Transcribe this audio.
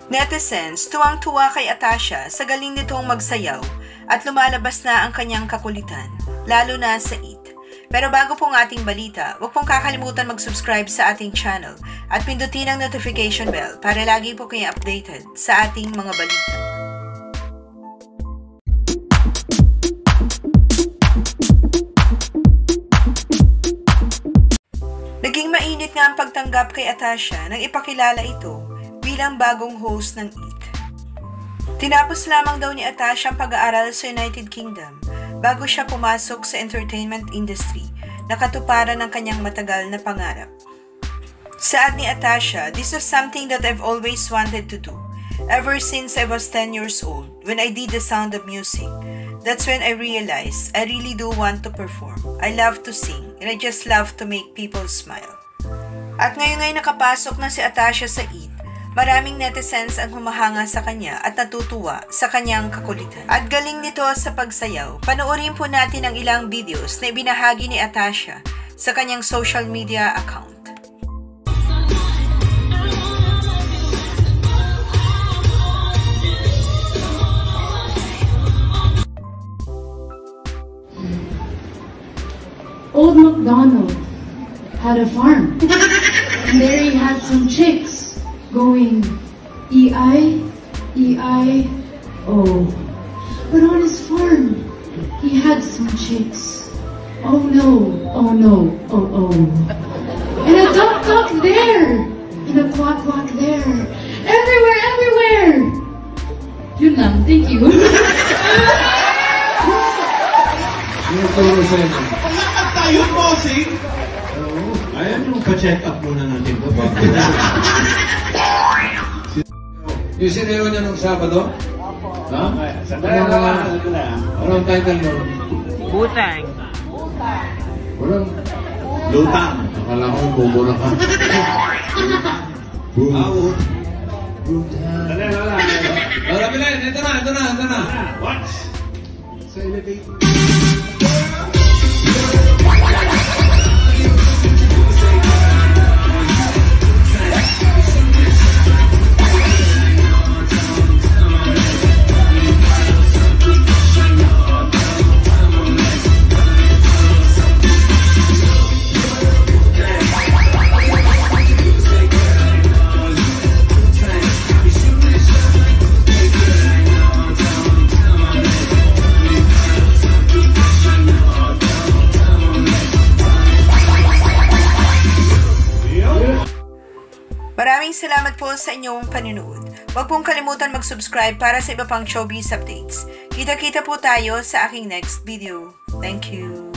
Netizens, tuwang-tuwa kay Atasha sa galing nitong magsayaw at lumalabas na ang kanyang kakulitan, lalo na sa Eat. Pero bago pong ating balita, huwag pong kakalimutan mag-subscribe sa ating channel at pindutin ang notification bell para lagi po kayo updated sa ating mga balita. Naging mainit nga ang pagtanggap kay Atasha nang ipakilala ito bilang bagong host ng Eat. Tinapos lamang daw ni Atasha ang pag-aaral sa United Kingdom bago siya pumasok sa entertainment industry na katuparan ng kanyang matagal na pangarap. Saad ni Atasha, "This was something that I've always wanted to do. Ever since I was 10 years old, when I did The Sound of Music, that's when I realized I really do want to perform. I love to sing, and I just love to make people smile." At ngayon ay nakapasok na si Atasha sa Eat, maraming netizens ang humahanga sa kanya at natutuwa sa kanyang kakulitan. At galing nito sa pagsayaw. Panoorin po natin ang ilang videos na ibinahagi ni Atasha sa kanyang social media account. Old MacDonald had a farm, and there he had some chicks going E-I-E-I-O. But on his farm, he had some chicks. Oh no, oh no, oh oh. And a duck there, and a quack there. Everywhere, everywhere! Yun lang, thank you. Palakad tayo, bossing! Ayan yung pa-check up muna natin ito. Yung sinero niya nung Sabado? Ha? Anong title mo? Butang. Walang... Lutang. Akala ko bobo na ka. Lutang. Lola Pilen, ito na. Watch. Sa elevator. Maraming salamat po sa inyong panunood. Huwag pong kalimutan mag-subscribe para sa iba pang showbiz updates. Kita-kita po tayo sa aking next video. Thank you.